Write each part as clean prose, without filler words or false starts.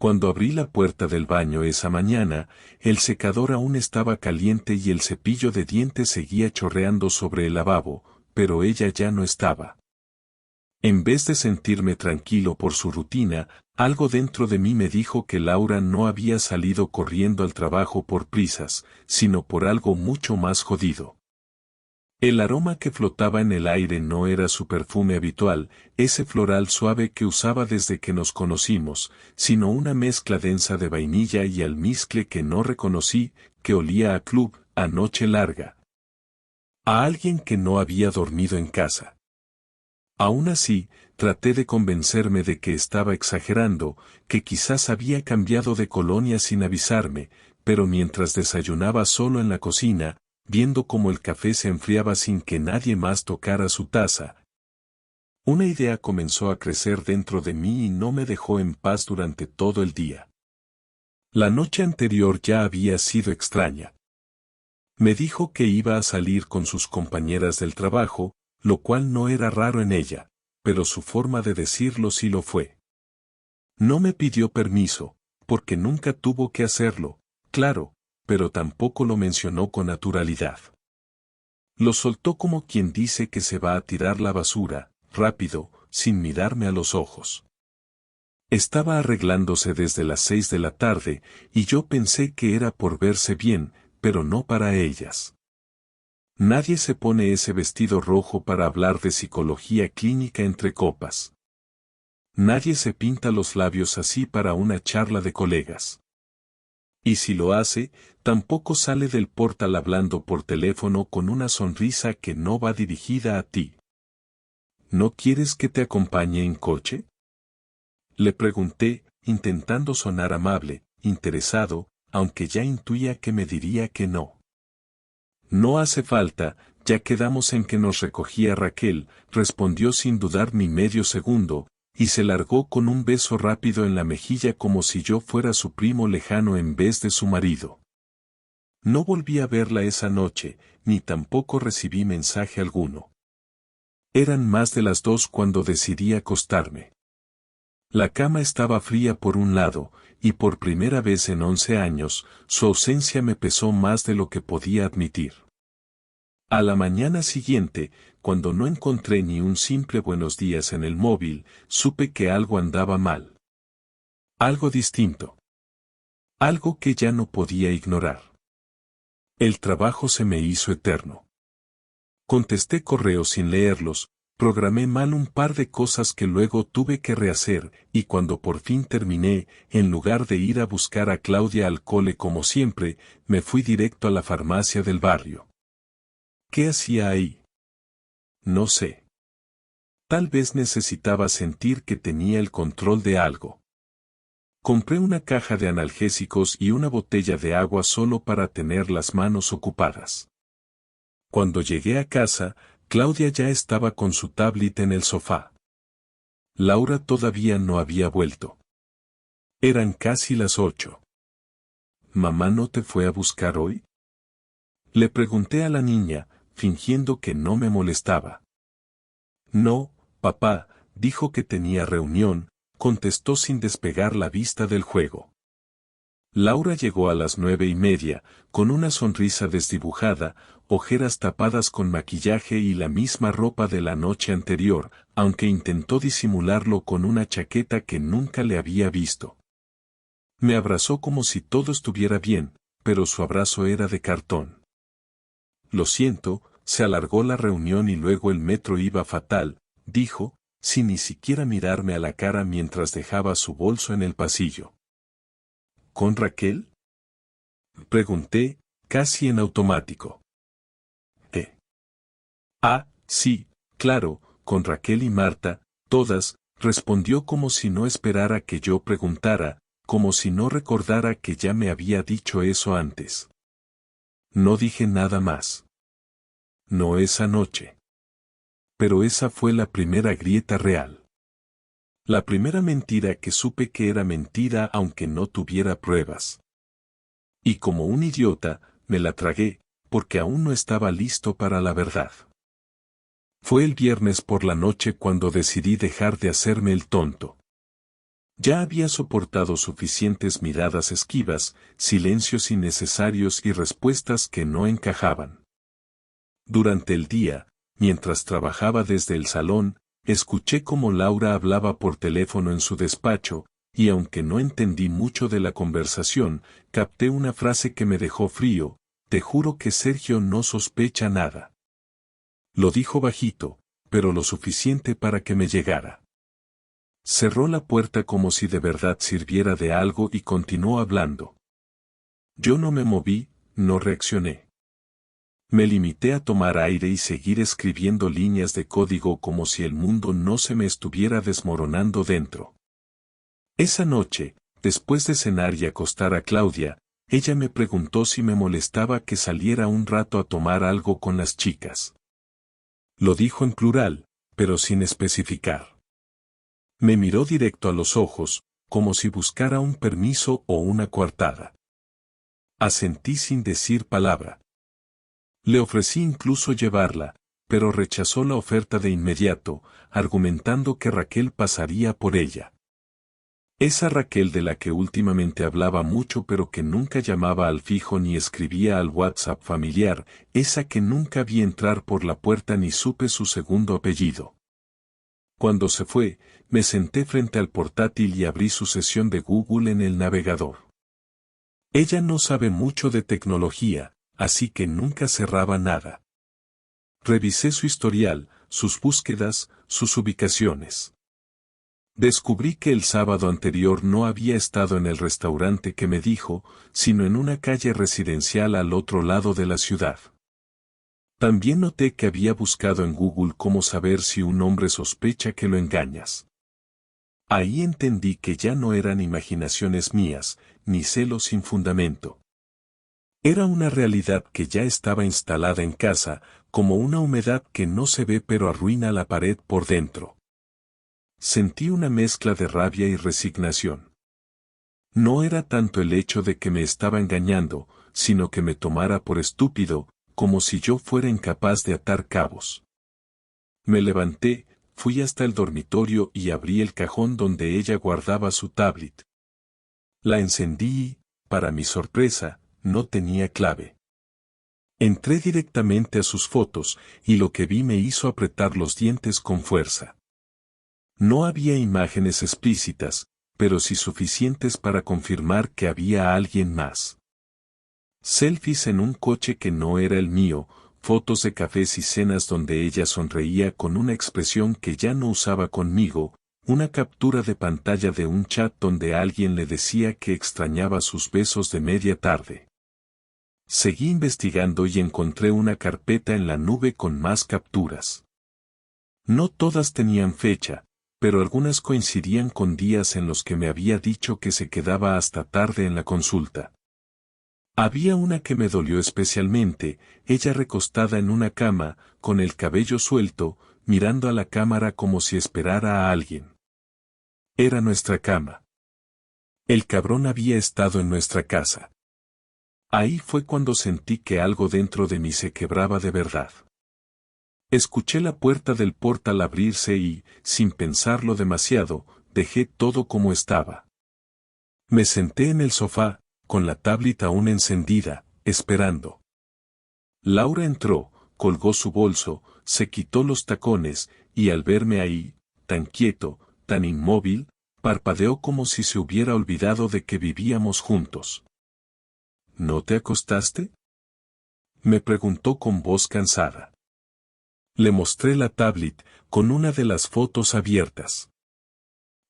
Cuando abrí la puerta del baño esa mañana, el secador aún estaba caliente y el cepillo de dientes seguía chorreando sobre el lavabo, pero ella ya no estaba. En vez de sentirme tranquilo por su rutina, algo dentro de mí me dijo que Laura no había salido corriendo al trabajo por prisas, sino por algo mucho más jodido. El aroma que flotaba en el aire no era su perfume habitual, ese floral suave que usaba desde que nos conocimos, sino una mezcla densa de vainilla y almizcle que no reconocí, que olía a club, a noche larga. A alguien que no había dormido en casa. Aún así, traté de convencerme de que estaba exagerando, que quizás había cambiado de colonia sin avisarme, pero mientras desayunaba solo en la cocina, viendo cómo el café se enfriaba sin que nadie más tocara su taza, una idea comenzó a crecer dentro de mí y no me dejó en paz durante todo el día. La noche anterior ya había sido extraña. Me dijo que iba a salir con sus compañeras del trabajo, lo cual no era raro en ella, pero su forma de decirlo sí lo fue. No me pidió permiso, porque nunca tuvo que hacerlo, claro, pero tampoco lo mencionó con naturalidad. Lo soltó como quien dice que se va a tirar la basura, rápido, sin mirarme a los ojos. Estaba arreglándose desde las 6 de la tarde, y yo pensé que era por verse bien, pero no para ellas. Nadie se pone ese vestido rojo para hablar de psicología clínica entre copas. Nadie se pinta los labios así para una charla de colegas. Y si lo hace, tampoco sale del portal hablando por teléfono con una sonrisa que no va dirigida a ti. ¿No quieres que te acompañe en coche? Le pregunté, intentando sonar amable, interesado, aunque ya intuía que me diría que no. No hace falta, ya quedamos en que nos recogía Raquel, respondió sin dudar ni medio segundo, y se largó con un beso rápido en la mejilla como si yo fuera su primo lejano en vez de su marido. No volví a verla esa noche, ni tampoco recibí mensaje alguno. Eran más de las 2 cuando decidí acostarme. La cama estaba fría por un lado, y por primera vez en 11 años, su ausencia me pesó más de lo que podía admitir. A la mañana siguiente, cuando no encontré ni un simple buenos días en el móvil, supe que algo andaba mal. Algo distinto. Algo que ya no podía ignorar. El trabajo se me hizo eterno. Contesté correos sin leerlos, programé mal un par de cosas que luego tuve que rehacer, y cuando por fin terminé, en lugar de ir a buscar a Claudia al cole como siempre, me fui directo a la farmacia del barrio. ¿Qué hacía ahí? No sé. Tal vez necesitaba sentir que tenía el control de algo. Compré una caja de analgésicos y una botella de agua solo para tener las manos ocupadas. Cuando llegué a casa, Claudia ya estaba con su tablet en el sofá. Laura todavía no había vuelto. Eran casi las 8. ¿Mamá no te fue a buscar hoy? Le pregunté a la niña, fingiendo que no me molestaba. No, papá, dijo que tenía reunión, contestó sin despegar la vista del juego. Laura llegó a las 9:30, con una sonrisa desdibujada, ojeras tapadas con maquillaje y la misma ropa de la noche anterior, aunque intentó disimularlo con una chaqueta que nunca le había visto. Me abrazó como si todo estuviera bien, pero su abrazo era de cartón. Lo siento, se alargó la reunión y luego el metro iba fatal, dijo, sin ni siquiera mirarme a la cara mientras dejaba su bolso en el pasillo. ¿Con Raquel? Pregunté, casi en automático. ¿Qué? Ah, sí, claro, con Raquel y Marta, todas, respondió como si no esperara que yo preguntara, como si no recordara que ya me había dicho eso antes. No dije nada más. No esa noche. Pero esa fue la primera grieta real. La primera mentira que supe que era mentira aunque no tuviera pruebas. Y como un idiota, me la tragué, porque aún no estaba listo para la verdad. Fue el viernes por la noche cuando decidí dejar de hacerme el tonto. Ya había soportado suficientes miradas esquivas, silencios innecesarios y respuestas que no encajaban. Durante el día, mientras trabajaba desde el salón, escuché cómo Laura hablaba por teléfono en su despacho, y aunque no entendí mucho de la conversación, capté una frase que me dejó frío: te juro que Sergio no sospecha nada. Lo dijo bajito, pero lo suficiente para que me llegara. Cerró la puerta como si de verdad sirviera de algo y continuó hablando. Yo no me moví, no reaccioné. Me limité a tomar aire y seguir escribiendo líneas de código como si el mundo no se me estuviera desmoronando dentro. Esa noche, después de cenar y acostar a Claudia, ella me preguntó si me molestaba que saliera un rato a tomar algo con las chicas. Lo dijo en plural, pero sin especificar. Me miró directo a los ojos, como si buscara un permiso o una coartada. Asentí sin decir palabra. Le ofrecí incluso llevarla, pero rechazó la oferta de inmediato, argumentando que Raquel pasaría por ella. Esa Raquel de la que últimamente hablaba mucho pero que nunca llamaba al fijo ni escribía al WhatsApp familiar, esa que nunca vi entrar por la puerta ni supe su segundo apellido. Cuando se fue, me senté frente al portátil y abrí su sesión de Google en el navegador. Ella no sabe mucho de tecnología, así que nunca cerraba nada. Revisé su historial, sus búsquedas, sus ubicaciones. Descubrí que el sábado anterior no había estado en el restaurante que me dijo, sino en una calle residencial al otro lado de la ciudad. También noté que había buscado en Google cómo saber si un hombre sospecha que lo engañas. Ahí entendí que ya no eran imaginaciones mías, ni celos sin fundamento. Era una realidad que ya estaba instalada en casa, como una humedad que no se ve pero arruina la pared por dentro. Sentí una mezcla de rabia y resignación. No era tanto el hecho de que me estaba engañando, sino que me tomara por estúpido, como si yo fuera incapaz de atar cabos. Me levanté, fui hasta el dormitorio y abrí el cajón donde ella guardaba su tablet. La encendí y, para mi sorpresa, no tenía clave. Entré directamente a sus fotos, y lo que vi me hizo apretar los dientes con fuerza. No había imágenes explícitas, pero sí suficientes para confirmar que había alguien más. Selfies en un coche que no era el mío, fotos de cafés y cenas donde ella sonreía con una expresión que ya no usaba conmigo, una captura de pantalla de un chat donde alguien le decía que extrañaba sus besos de media tarde. Seguí investigando y encontré una carpeta en la nube con más capturas. No todas tenían fecha, pero algunas coincidían con días en los que me había dicho que se quedaba hasta tarde en la consulta. Había una que me dolió especialmente, ella recostada en una cama, con el cabello suelto, mirando a la cámara como si esperara a alguien. Era nuestra cama. El cabrón había estado en nuestra casa. Ahí fue cuando sentí que algo dentro de mí se quebraba de verdad. Escuché la puerta del portal abrirse y, sin pensarlo demasiado, dejé todo como estaba. Me senté en el sofá, con la tablet aún encendida, esperando. Laura entró, colgó su bolso, se quitó los tacones, y al verme ahí, tan quieto, tan inmóvil, parpadeó como si se hubiera olvidado de que vivíamos juntos. ¿No te acostaste?, me preguntó con voz cansada. Le mostré la tablet, con una de las fotos abiertas.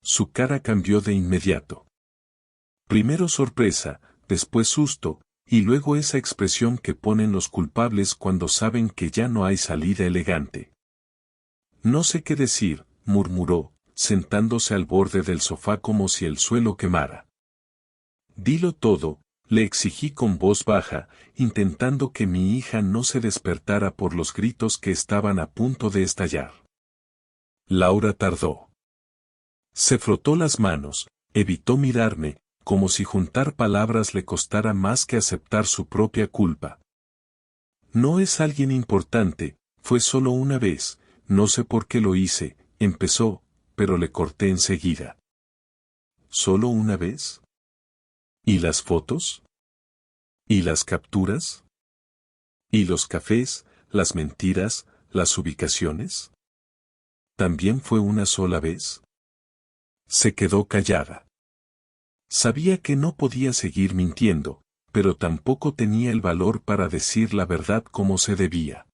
Su cara cambió de inmediato. Primero sorpresa, después susto, y luego esa expresión que ponen los culpables cuando saben que ya no hay salida elegante. No sé qué decir, murmuró, sentándose al borde del sofá como si el suelo quemara. Dilo todo, le exigí con voz baja, intentando que mi hija no se despertara por los gritos que estaban a punto de estallar. Laura tardó. Se frotó las manos, evitó mirarme, como si juntar palabras le costara más que aceptar su propia culpa. No es alguien importante, fue solo una vez, no sé por qué lo hice, empezó, pero le corté enseguida. ¿Solo una vez? ¿Y las fotos? ¿Y las capturas? ¿Y los cafés, las mentiras, las ubicaciones? ¿También fue una sola vez? Se quedó callada. Sabía que no podía seguir mintiendo, pero tampoco tenía el valor para decir la verdad como se debía.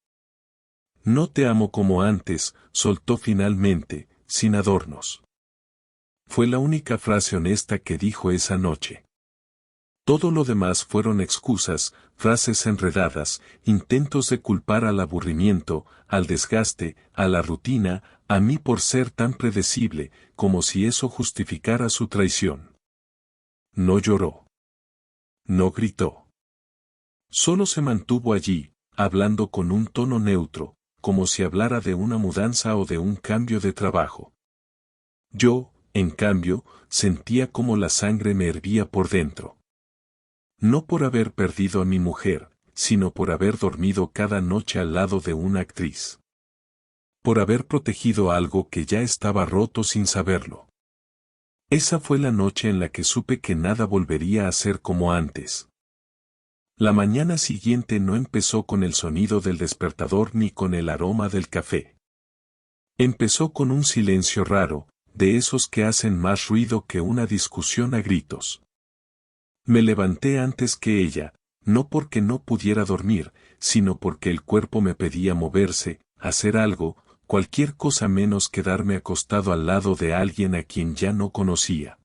No te amo como antes, soltó finalmente, sin adornos. Fue la única frase honesta que dijo esa noche. Todo lo demás fueron excusas, frases enredadas, intentos de culpar al aburrimiento, al desgaste, a la rutina, a mí por ser tan predecible, como si eso justificara su traición. No lloró. No gritó. Solo se mantuvo allí, hablando con un tono neutro, como si hablara de una mudanza o de un cambio de trabajo. Yo, en cambio, sentía como la sangre me hervía por dentro. No por haber perdido a mi mujer, sino por haber dormido cada noche al lado de una actriz. Por haber protegido algo que ya estaba roto sin saberlo. Esa fue la noche en la que supe que nada volvería a ser como antes. La mañana siguiente no empezó con el sonido del despertador ni con el aroma del café. Empezó con un silencio raro, de esos que hacen más ruido que una discusión a gritos. Me levanté antes que ella, no porque no pudiera dormir, sino porque el cuerpo me pedía moverse, hacer algo, cualquier cosa menos quedarme acostado al lado de alguien a quien ya no conocía.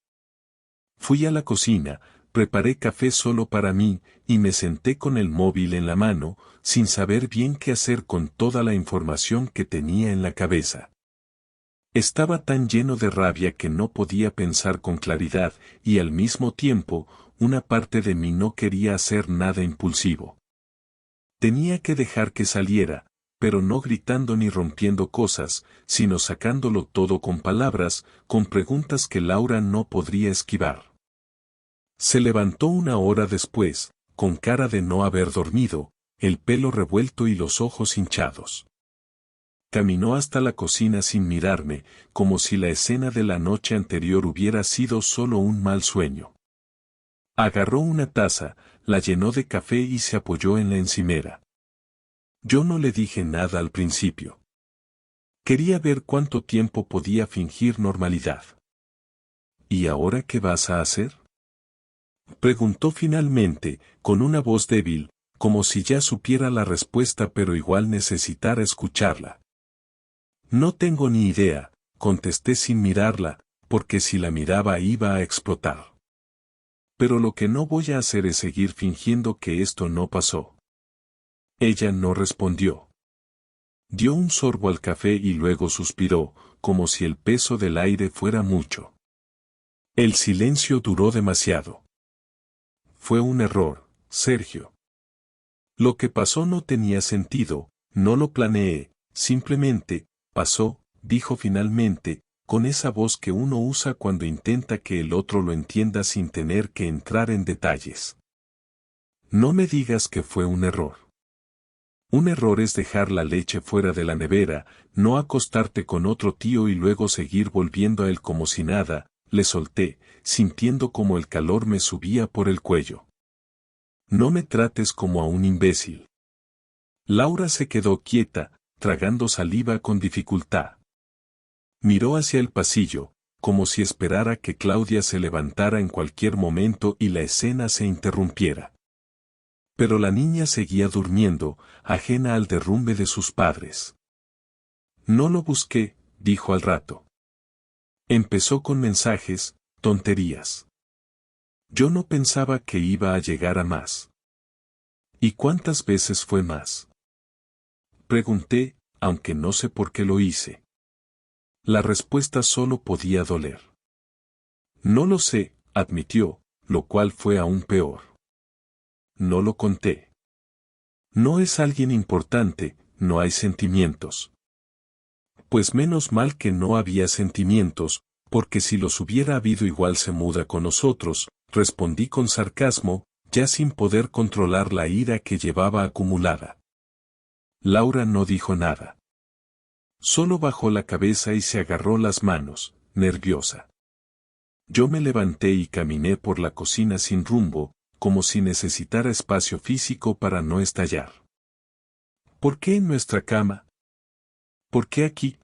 Fui a la cocina, preparé café solo para mí, y me senté con el móvil en la mano, sin saber bien qué hacer con toda la información que tenía en la cabeza. Estaba tan lleno de rabia que no podía pensar con claridad, y al mismo tiempo, una parte de mí no quería hacer nada impulsivo. Tenía que dejar que saliera, pero no gritando ni rompiendo cosas, sino sacándolo todo con palabras, con preguntas que Laura no podría esquivar. Se levantó una hora después, con cara de no haber dormido, el pelo revuelto y los ojos hinchados. Caminó hasta la cocina sin mirarme, como si la escena de la noche anterior hubiera sido solo un mal sueño. Agarró una taza, la llenó de café y se apoyó en la encimera. Yo no le dije nada al principio. Quería ver cuánto tiempo podía fingir normalidad. ¿Y ahora qué vas a hacer?, preguntó finalmente, con una voz débil, como si ya supiera la respuesta pero igual necesitara escucharla. No tengo ni idea, contesté sin mirarla, porque si la miraba iba a explotar. Pero lo que no voy a hacer es seguir fingiendo que esto no pasó. Ella no respondió. Dio un sorbo al café y luego suspiró, como si el peso del aire fuera mucho. El silencio duró demasiado. Fue un error, Sergio. Lo que pasó no tenía sentido, no lo planeé, simplemente, pasó, dijo finalmente, con esa voz que uno usa cuando intenta que el otro lo entienda sin tener que entrar en detalles. No me digas que fue un error. Un error es dejar la leche fuera de la nevera, no acostarte con otro tío y luego seguir volviendo a él como si nada, le solté, sintiendo como el calor me subía por el cuello. No me trates como a un imbécil. Laura se quedó quieta, tragando saliva con dificultad. Miró hacia el pasillo, como si esperara que Claudia se levantara en cualquier momento y la escena se interrumpiera. Pero la niña seguía durmiendo, ajena al derrumbe de sus padres. No lo busqué, dijo al rato. Empezó con mensajes, tonterías. Yo no pensaba que iba a llegar a más. ¿Y cuántas veces fue más?, pregunté, aunque no sé por qué lo hice. La respuesta solo podía doler. No lo sé, admitió, lo cual fue aún peor. No lo conté. No es alguien importante, no hay sentimientos. Pues menos mal que no había sentimientos, porque si los hubiera habido igual se muda con nosotros, respondí con sarcasmo, ya sin poder controlar la ira que llevaba acumulada. Laura no dijo nada. Solo bajó la cabeza y se agarró las manos, nerviosa. Yo me levanté y caminé por la cocina sin rumbo, como si necesitara espacio físico para no estallar. ¿Por qué en nuestra cama? ¿Por qué aquí?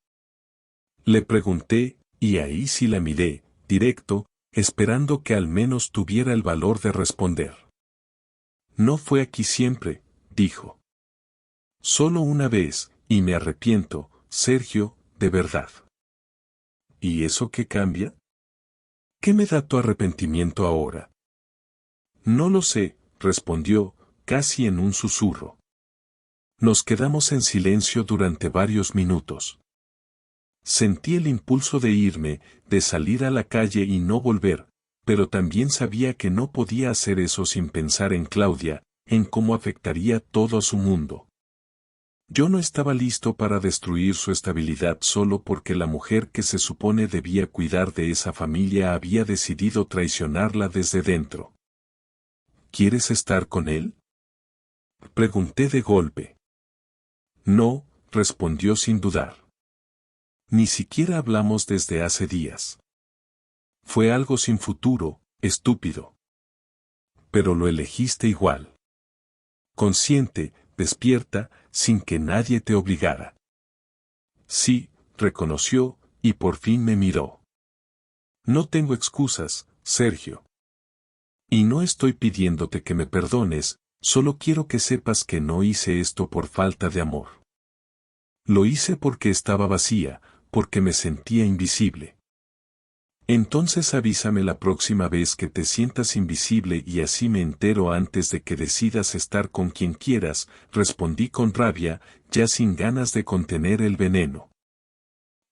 Le pregunté, y ahí sí la miré, directo, esperando que al menos tuviera el valor de responder. No fue aquí siempre, dijo. Solo una vez, y me arrepiento, Sergio, de verdad. ¿Y eso qué cambia? ¿Qué me da tu arrepentimiento ahora? No lo sé, respondió, casi en un susurro. Nos quedamos en silencio durante varios minutos. Sentí el impulso de irme, de salir a la calle y no volver, pero también sabía que no podía hacer eso sin pensar en Claudia, en cómo afectaría todo a su mundo. Yo no estaba listo para destruir su estabilidad solo porque la mujer que se supone debía cuidar de esa familia había decidido traicionarla desde dentro. ¿Quieres estar con él? Pregunté de golpe. No, respondió sin dudar. Ni siquiera hablamos desde hace días. Fue algo sin futuro, estúpido. Pero lo elegiste igual. Consciente, despierta, sin que nadie te obligara. Sí, reconoció, y por fin me miró. No tengo excusas, Sergio. Y no estoy pidiéndote que me perdones, solo quiero que sepas que no hice esto por falta de amor. Lo hice porque estaba vacía, porque me sentía invisible. Entonces avísame la próxima vez que te sientas invisible y así me entero antes de que decidas estar con quien quieras, respondí con rabia, ya sin ganas de contener el veneno.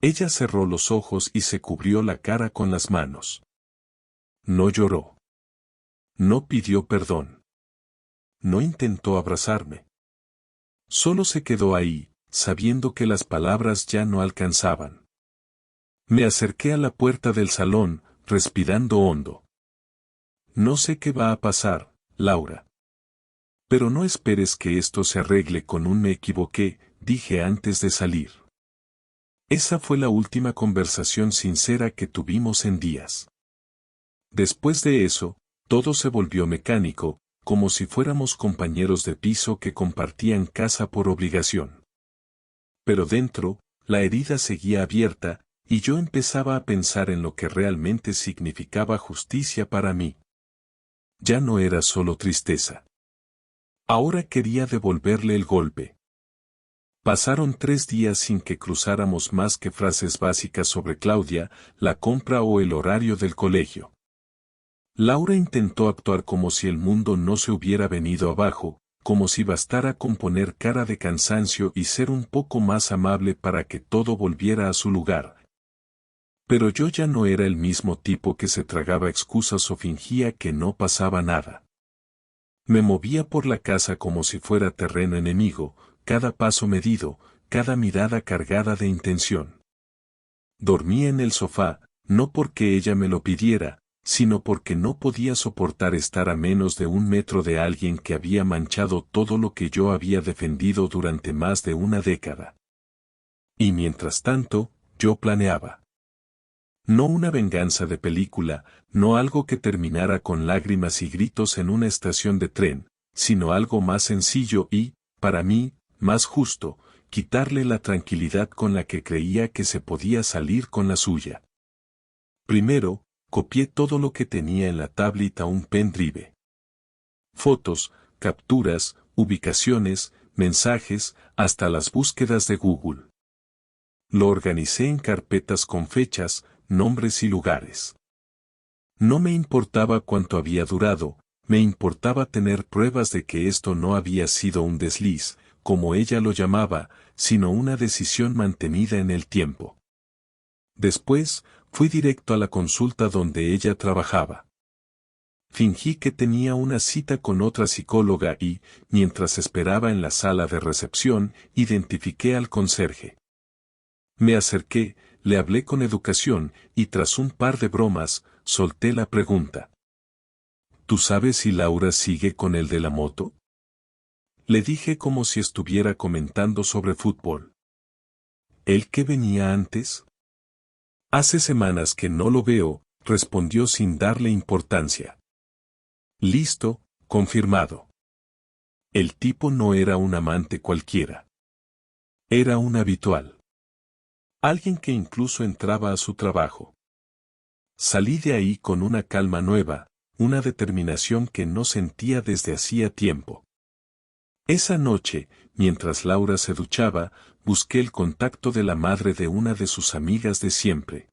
Ella cerró los ojos y se cubrió la cara con las manos. No lloró. No pidió perdón. No intentó abrazarme. Solo se quedó ahí, sabiendo que las palabras ya no alcanzaban. Me acerqué a la puerta del salón, respirando hondo. No sé qué va a pasar, Laura. Pero no esperes que esto se arregle con un me equivoqué, dije antes de salir. Esa fue la última conversación sincera que tuvimos en días. Después de eso, todo se volvió mecánico, como si fuéramos compañeros de piso que compartían casa por obligación. Pero dentro, la herida seguía abierta, y yo empezaba a pensar en lo que realmente significaba justicia para mí. Ya no era solo tristeza. Ahora quería devolverle el golpe. Pasaron 3 días sin que cruzáramos más que frases básicas sobre Claudia, la compra o el horario del colegio. Laura intentó actuar como si el mundo no se hubiera venido abajo, como si bastara con poner cara de cansancio y ser un poco más amable para que todo volviera a su lugar. Pero yo ya no era el mismo tipo que se tragaba excusas o fingía que no pasaba nada. Me movía por la casa como si fuera terreno enemigo, cada paso medido, cada mirada cargada de intención. Dormía en el sofá, no porque ella me lo pidiera, sino porque no podía soportar estar a menos de 1 metro de alguien que había manchado todo lo que yo había defendido durante más de una década. Y mientras tanto, yo planeaba. No una venganza de película, no algo que terminara con lágrimas y gritos en una estación de tren, sino algo más sencillo y, para mí, más justo, quitarle la tranquilidad con la que creía que se podía salir con la suya. Primero, copié todo lo que tenía en la tablet a un pendrive. Fotos, capturas, ubicaciones, mensajes, hasta las búsquedas de Google. Lo organicé en carpetas con fechas, nombres y lugares. No me importaba cuánto había durado, me importaba tener pruebas de que esto no había sido un desliz, como ella lo llamaba, sino una decisión mantenida en el tiempo. Después, fui directo a la consulta donde ella trabajaba. Fingí que tenía una cita con otra psicóloga y, mientras esperaba en la sala de recepción, identifiqué al conserje. Me acerqué, le hablé con educación, y tras un par de bromas, solté la pregunta. ¿Tú sabes si Laura sigue con el de la moto? Le dije como si estuviera comentando sobre fútbol. ¿El que venía antes? Hace semanas que no lo veo, respondió sin darle importancia. Listo, confirmado. El tipo no era un amante cualquiera. Era un habitual. Alguien que incluso entraba a su trabajo. Salí de ahí con una calma nueva, una determinación que no sentía desde hacía tiempo. Esa noche, mientras Laura se duchaba, busqué el contacto de la madre de una de sus amigas de siempre.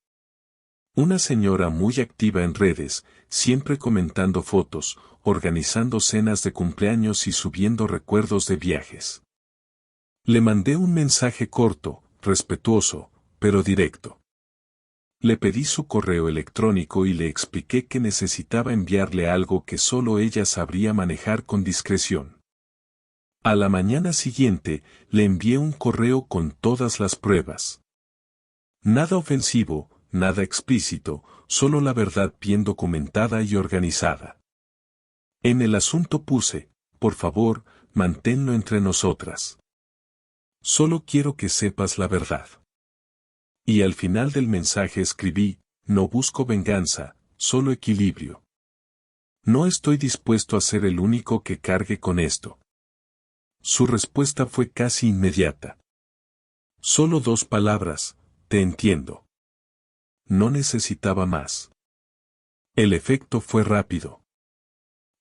Una señora muy activa en redes, siempre comentando fotos, organizando cenas de cumpleaños y subiendo recuerdos de viajes. Le mandé un mensaje corto, respetuoso, pero directo. Le pedí su correo electrónico y le expliqué que necesitaba enviarle algo que solo ella sabría manejar con discreción. A la mañana siguiente, le envié un correo con todas las pruebas. Nada ofensivo, nada explícito, solo la verdad bien documentada y organizada. En el asunto puse, por favor, manténlo entre nosotras. Solo quiero que sepas la verdad. Y al final del mensaje escribí, no busco venganza, solo equilibrio. No estoy dispuesto a ser el único que cargue con esto. Su respuesta fue casi inmediata. Solo 2 palabras, te entiendo. No necesitaba más. El efecto fue rápido.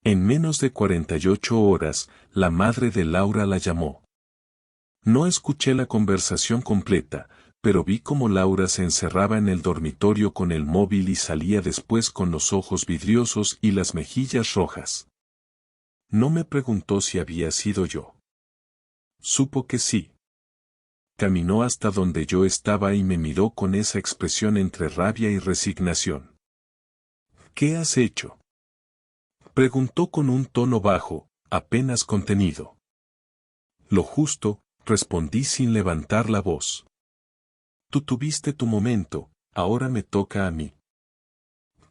En menos de 48 horas, la madre de Laura la llamó. No escuché la conversación completa, pero vi cómo Laura se encerraba en el dormitorio con el móvil y salía después con los ojos vidriosos y las mejillas rojas. No me preguntó si había sido yo. Supo que sí. Caminó hasta donde yo estaba y me miró con esa expresión entre rabia y resignación. ¿Qué has hecho?, preguntó con un tono bajo, apenas contenido. Lo justo, respondí sin levantar la voz. Tú tuviste tu momento, ahora me toca a mí.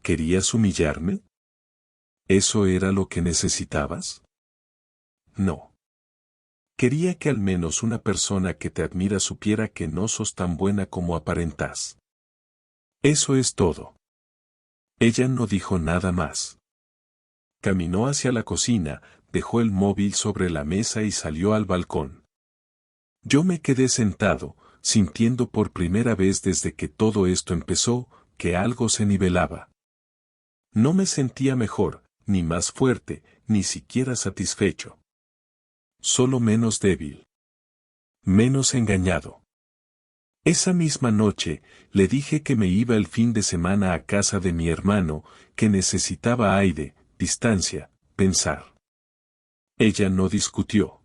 ¿Querías humillarme? ¿Eso era lo que necesitabas? No. Quería que al menos una persona que te admira supiera que no sos tan buena como aparentás. Eso es todo. Ella no dijo nada más. Caminó hacia la cocina, dejó el móvil sobre la mesa y salió al balcón. Yo me quedé sentado, sintiendo por primera vez desde que todo esto empezó, que algo se nivelaba. No me sentía mejor, ni más fuerte, ni siquiera satisfecho. Solo menos débil. Menos engañado. Esa misma noche, le dije que me iba el fin de semana a casa de mi hermano, que necesitaba aire, distancia, pensar. Ella no discutió.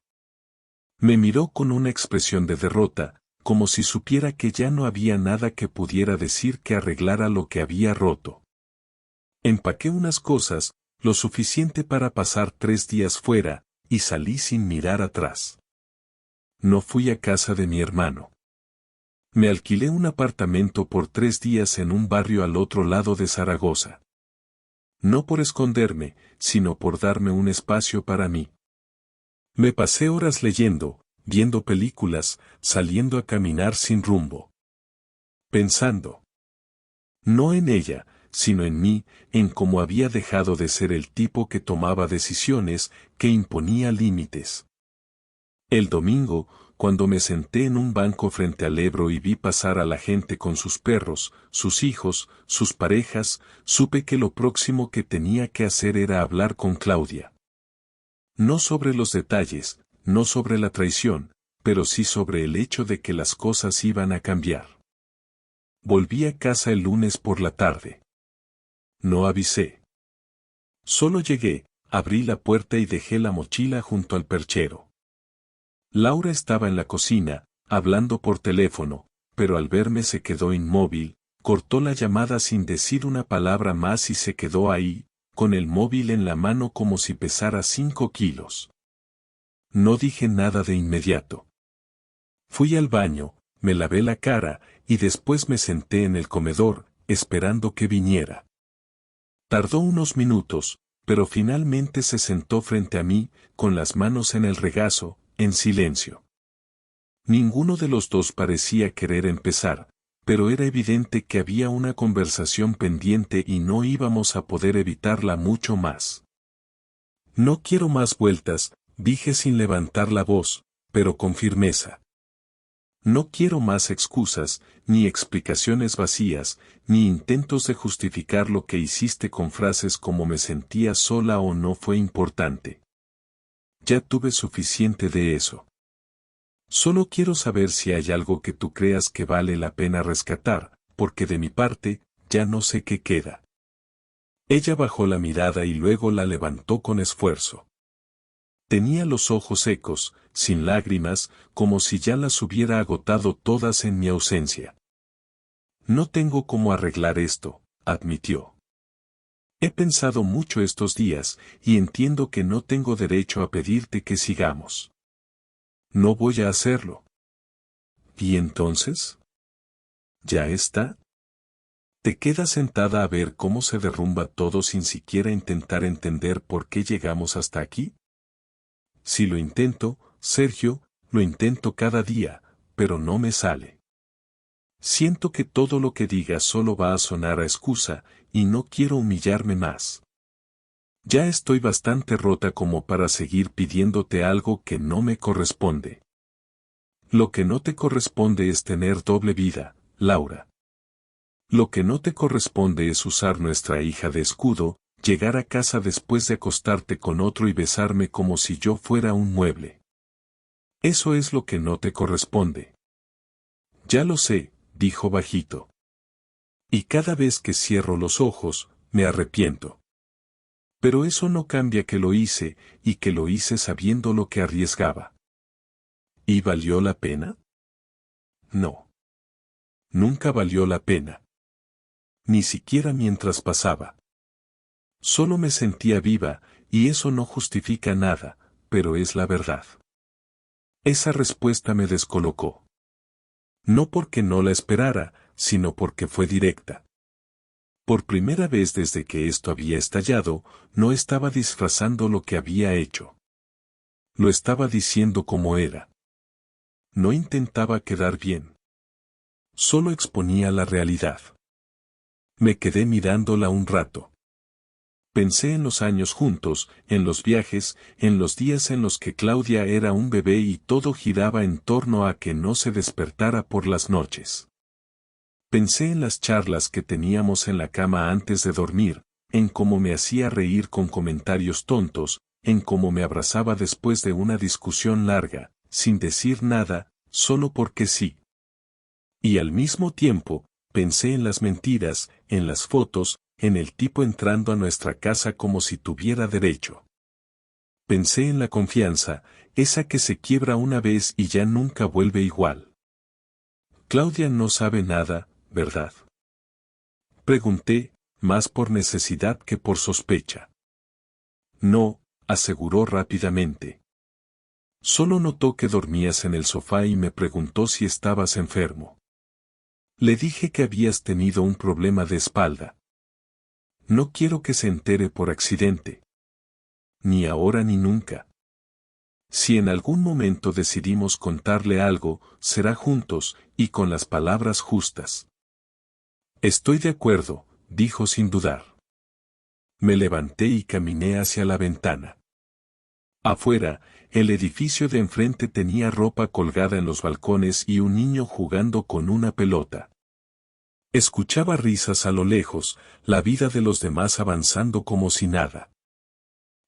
Me miró con una expresión de derrota, como si supiera que ya no había nada que pudiera decir que arreglara lo que había roto. Empaqué unas cosas, lo suficiente para pasar 3 días fuera, y salí sin mirar atrás. No fui a casa de mi hermano. Me alquilé un apartamento por 3 días en un barrio al otro lado de Zaragoza. No por esconderme, sino por darme un espacio para mí. Me pasé horas leyendo, viendo películas, saliendo a caminar sin rumbo. Pensando. No en ella, sino en mí, en cómo había dejado de ser el tipo que tomaba decisiones, que imponía límites. El domingo, cuando me senté en un banco frente al Ebro y vi pasar a la gente con sus perros, sus hijos, sus parejas, supe que lo próximo que tenía que hacer era hablar con Claudia. No sobre los detalles, no sobre la traición, pero sí sobre el hecho de que las cosas iban a cambiar. Volví a casa el lunes por la tarde. No avisé. Solo llegué, abrí la puerta y dejé la mochila junto al perchero. Laura estaba en la cocina, hablando por teléfono, pero al verme se quedó inmóvil, cortó la llamada sin decir una palabra más y se quedó ahí, con el móvil en la mano como si pesara 5 kilos. No dije nada de inmediato. Fui al baño, me lavé la cara, y después me senté en el comedor, esperando que viniera. Tardó unos minutos, pero finalmente se sentó frente a mí, con las manos en el regazo, en silencio. Ninguno de los dos parecía querer empezar, pero era evidente que había una conversación pendiente y no íbamos a poder evitarla mucho más. No quiero más vueltas, dije sin levantar la voz, pero con firmeza. No quiero más excusas, ni explicaciones vacías, ni intentos de justificar lo que hiciste con frases como me sentía sola o no fue importante. Ya tuve suficiente de eso. Solo quiero saber si hay algo que tú creas que vale la pena rescatar, porque de mi parte, ya no sé qué queda. Ella bajó la mirada y luego la levantó con esfuerzo. Tenía los ojos secos, sin lágrimas, como si ya las hubiera agotado todas en mi ausencia. No tengo cómo arreglar esto, admitió. He pensado mucho estos días, y entiendo que no tengo derecho a pedirte que sigamos. No voy a hacerlo. ¿Y entonces? ¿Ya está? ¿Te quedas sentada a ver cómo se derrumba todo sin siquiera intentar entender por qué llegamos hasta aquí? Si lo intento, Sergio, lo intento cada día, pero no me sale. Siento que todo lo que digas solo va a sonar a excusa, y no quiero humillarme más. Ya estoy bastante rota como para seguir pidiéndote algo que no me corresponde. Lo que no te corresponde es tener doble vida, Laura. Lo que no te corresponde es usar nuestra hija de escudo, llegar a casa después de acostarte con otro y besarme como si yo fuera un mueble. Eso es lo que no te corresponde. Ya lo sé, dijo bajito. Y cada vez que cierro los ojos, me arrepiento. Pero eso no cambia que lo hice, y que lo hice sabiendo lo que arriesgaba. ¿Y valió la pena? No. Nunca valió la pena. Ni siquiera mientras pasaba. Solo me sentía viva, y eso no justifica nada, pero es la verdad. Esa respuesta me descolocó. No porque no la esperara, sino porque fue directa. Por primera vez desde que esto había estallado, no estaba disfrazando lo que había hecho. Lo estaba diciendo como era. No intentaba quedar bien. Solo exponía la realidad. Me quedé mirándola un rato. Pensé en los años juntos, en los viajes, en los días en los que Claudia era un bebé y todo giraba en torno a que no se despertara por las noches. Pensé en las charlas que teníamos en la cama antes de dormir, en cómo me hacía reír con comentarios tontos, en cómo me abrazaba después de una discusión larga, sin decir nada, solo porque sí. Y al mismo tiempo, pensé en las mentiras, en las fotos, en el tipo entrando a nuestra casa como si tuviera derecho. Pensé en la confianza, esa que se quiebra una vez y ya nunca vuelve igual. Claudia no sabe nada, ¿verdad? Pregunté, más por necesidad que por sospecha. No, aseguró rápidamente. Solo notó que dormías en el sofá y me preguntó si estabas enfermo. Le dije que habías tenido un problema de espalda. No quiero que se entere por accidente. Ni ahora ni nunca. Si en algún momento decidimos contarle algo, será juntos, y con las palabras justas. Estoy de acuerdo, dijo sin dudar. Me levanté y caminé hacia la ventana. Afuera, el edificio de enfrente tenía ropa colgada en los balcones y un niño jugando con una pelota. Escuchaba risas a lo lejos, la vida de los demás avanzando como si nada.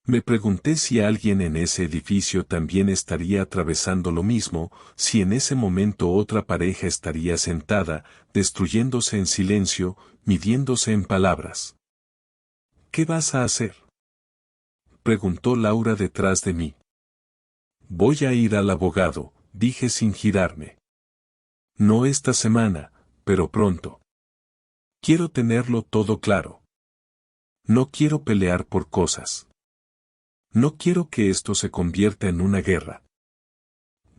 Me pregunté si alguien en ese edificio también estaría atravesando lo mismo, si en ese momento otra pareja estaría sentada, destruyéndose en silencio, midiéndose en palabras. ¿Qué vas a hacer?, preguntó Laura detrás de mí. Voy a ir al abogado, dije sin girarme. No esta semana, pero pronto. Quiero tenerlo todo claro. No quiero pelear por cosas. No quiero que esto se convierta en una guerra.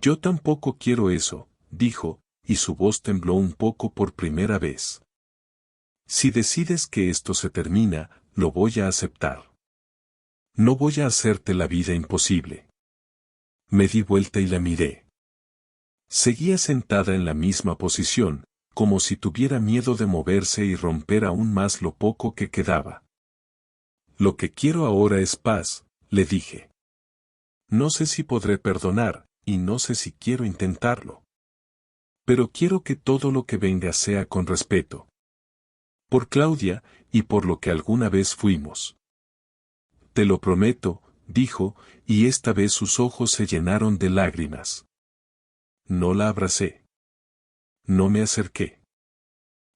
Yo tampoco quiero eso, dijo, y su voz tembló un poco por primera vez. Si decides que esto se termina, lo voy a aceptar. No voy a hacerte la vida imposible. Me di vuelta y la miré. Seguía sentada en la misma posición, como si tuviera miedo de moverse y romper aún más lo poco que quedaba. Lo que quiero ahora es paz, le dije. No sé si podré perdonar, y no sé si quiero intentarlo. Pero quiero que todo lo que venga sea con respeto. Por Claudia, y por lo que alguna vez fuimos. Te lo prometo, dijo, y esta vez sus ojos se llenaron de lágrimas. No la abracé. No me acerqué.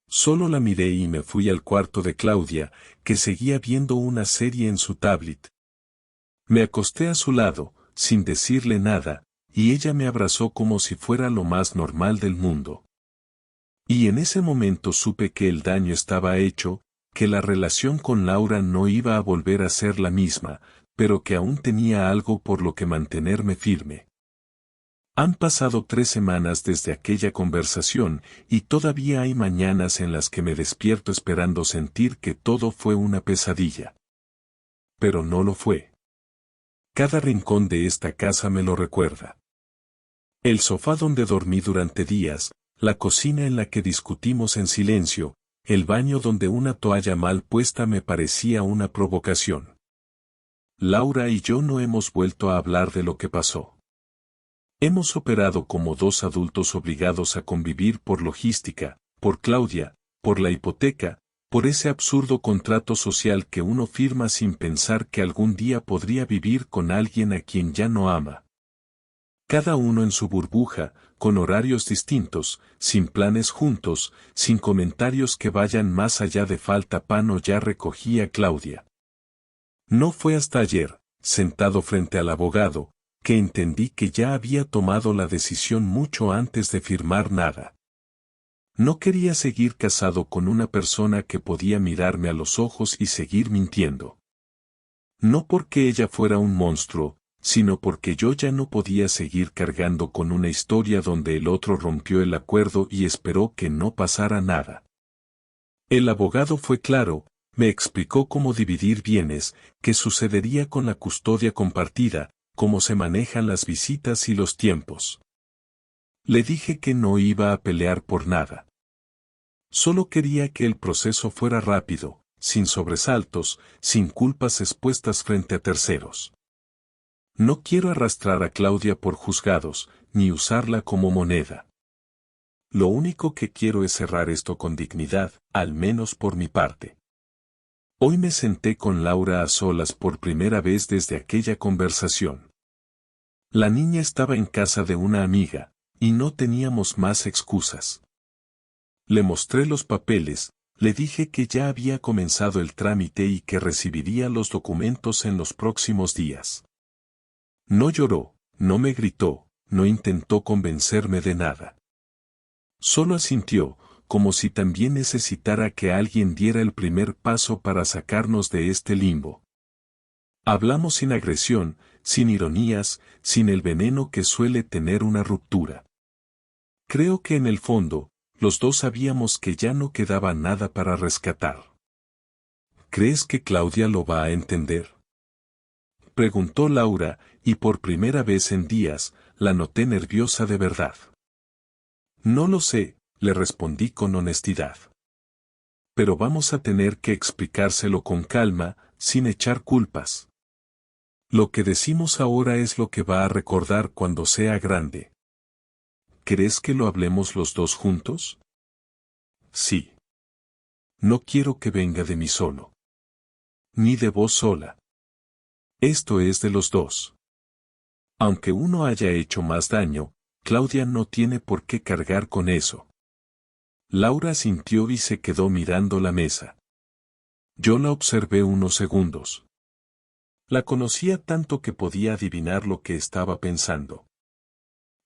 Solo la miré y me fui al cuarto de Claudia, que seguía viendo una serie en su tablet. Me acosté a su lado, sin decirle nada, y ella me abrazó como si fuera lo más normal del mundo. Y en ese momento supe que el daño estaba hecho, que la relación con Laura no iba a volver a ser la misma, pero que aún tenía algo por lo que mantenerme firme. Han pasado 3 semanas desde aquella conversación, y todavía hay mañanas en las que me despierto esperando sentir que todo fue una pesadilla. Pero no lo fue. Cada rincón de esta casa me lo recuerda. El sofá donde dormí durante días, la cocina en la que discutimos en silencio, el baño donde una toalla mal puesta me parecía una provocación. Laura y yo no hemos vuelto a hablar de lo que pasó. Hemos operado como dos adultos obligados a convivir por logística, por Claudia, por la hipoteca, por ese absurdo contrato social que uno firma sin pensar que algún día podría vivir con alguien a quien ya no ama. Cada uno en su burbuja, con horarios distintos, sin planes juntos, sin comentarios que vayan más allá de falta pan o ya recogía Claudia. No fue hasta ayer, sentado frente al abogado, que entendí que ya había tomado la decisión mucho antes de firmar nada. No quería seguir casado con una persona que podía mirarme a los ojos y seguir mintiendo. No porque ella fuera un monstruo, sino porque yo ya no podía seguir cargando con una historia donde el otro rompió el acuerdo y esperó que no pasara nada. El abogado fue claro, me explicó cómo dividir bienes, qué sucedería con la custodia compartida, cómo se manejan las visitas y los tiempos. Le dije que no iba a pelear por nada. Solo quería que el proceso fuera rápido, sin sobresaltos, sin culpas expuestas frente a terceros. No quiero arrastrar a Claudia por juzgados, ni usarla como moneda. Lo único que quiero es cerrar esto con dignidad, al menos por mi parte. Hoy me senté con Laura a solas por primera vez desde aquella conversación. La niña estaba en casa de una amiga, y no teníamos más excusas. Le mostré los papeles, le dije que ya había comenzado el trámite y que recibiría los documentos en los próximos días. No lloró, no me gritó, no intentó convencerme de nada. Solo asintió, como si también necesitara que alguien diera el primer paso para sacarnos de este limbo. Hablamos sin agresión, sin ironías, sin el veneno que suele tener una ruptura. Creo que en el fondo, los dos sabíamos que ya no quedaba nada para rescatar. ¿Crees que Claudia lo va a entender?, preguntó Laura, y por primera vez en días, la noté nerviosa de verdad. No lo sé, le respondí con honestidad. Pero vamos a tener que explicárselo con calma, sin echar culpas. Lo que decimos ahora es lo que va a recordar cuando sea grande. ¿Crees que lo hablemos los dos juntos? Sí. No quiero que venga de mí solo. Ni de vos sola. Esto es de los dos. Aunque uno haya hecho más daño, Claudia no tiene por qué cargar con eso. Laura asintió y se quedó mirando la mesa. Yo la observé unos segundos. La conocía tanto que podía adivinar lo que estaba pensando.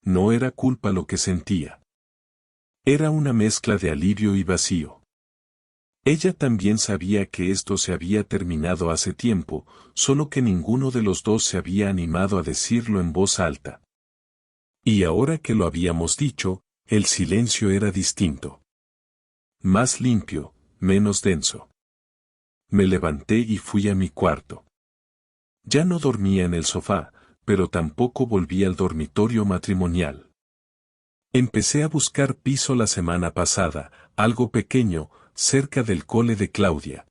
No era culpa lo que sentía. Era una mezcla de alivio y vacío. Ella también sabía que esto se había terminado hace tiempo, solo que ninguno de los dos se había animado a decirlo en voz alta. Y ahora que lo habíamos dicho, el silencio era distinto. Más limpio, menos denso. Me levanté y fui a mi cuarto. Ya no dormía en el sofá, pero tampoco volví al dormitorio matrimonial. Empecé a buscar piso la semana pasada, algo pequeño, cerca del cole de Claudia.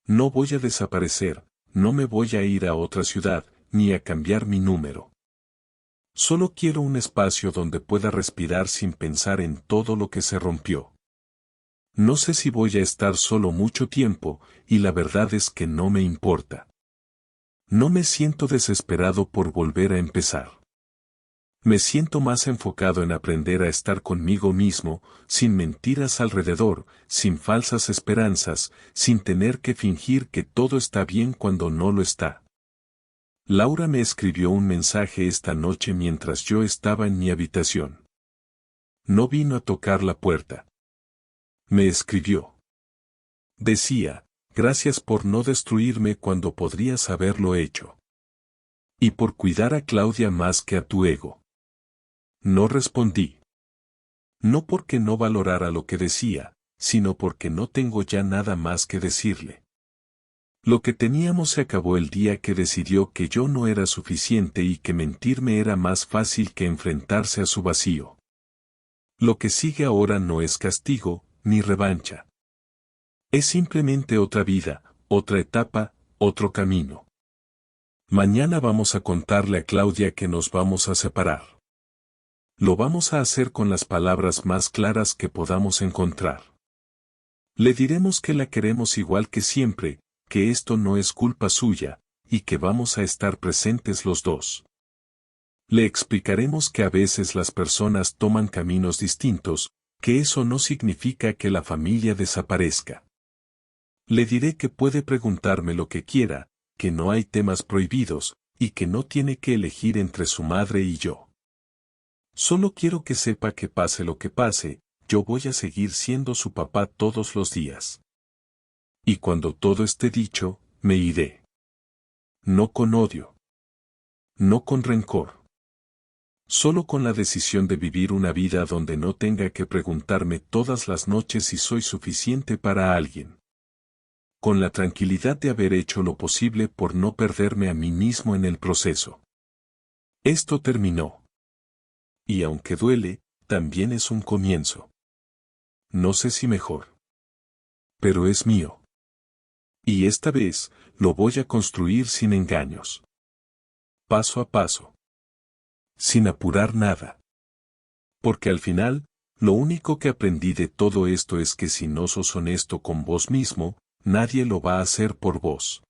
No voy a desaparecer, no me voy a ir a otra ciudad, ni a cambiar mi número. Solo quiero un espacio donde pueda respirar sin pensar en todo lo que se rompió. No sé si voy a estar solo mucho tiempo, y la verdad es que no me importa. No me siento desesperado por volver a empezar. Me siento más enfocado en aprender a estar conmigo mismo, sin mentiras alrededor, sin falsas esperanzas, sin tener que fingir que todo está bien cuando no lo está. Laura me escribió un mensaje esta noche mientras yo estaba en mi habitación. No vino a tocar la puerta. Me escribió. Decía, gracias por no destruirme cuando podrías haberlo hecho. Y por cuidar a Claudia más que a tu ego. No respondí. No porque no valorara lo que decía, sino porque no tengo ya nada más que decirle. Lo que teníamos se acabó el día que decidió que yo no era suficiente y que mentirme era más fácil que enfrentarse a su vacío. Lo que sigue ahora no es castigo, ni revancha. Es simplemente otra vida, otra etapa, otro camino. Mañana vamos a contarle a Claudia que nos vamos a separar. Lo vamos a hacer con las palabras más claras que podamos encontrar. Le diremos que la queremos igual que siempre, que esto no es culpa suya, y que vamos a estar presentes los dos. Le explicaremos que a veces las personas toman caminos distintos, que eso no significa que la familia desaparezca. Le diré que puede preguntarme lo que quiera, que no hay temas prohibidos, y que no tiene que elegir entre su madre y yo. Solo quiero que sepa que pase lo que pase, yo voy a seguir siendo su papá todos los días. Y cuando todo esté dicho, me iré. No con odio. No con rencor. Solo con la decisión de vivir una vida donde no tenga que preguntarme todas las noches si soy suficiente para alguien. Con la tranquilidad de haber hecho lo posible por no perderme a mí mismo en el proceso. Esto terminó. Y aunque duele, también es un comienzo. No sé si mejor. Pero es mío. Y esta vez, lo voy a construir sin engaños. Paso a paso. Sin apurar nada. Porque al final, lo único que aprendí de todo esto es que si no sos honesto con vos mismo, nadie lo va a hacer por vos.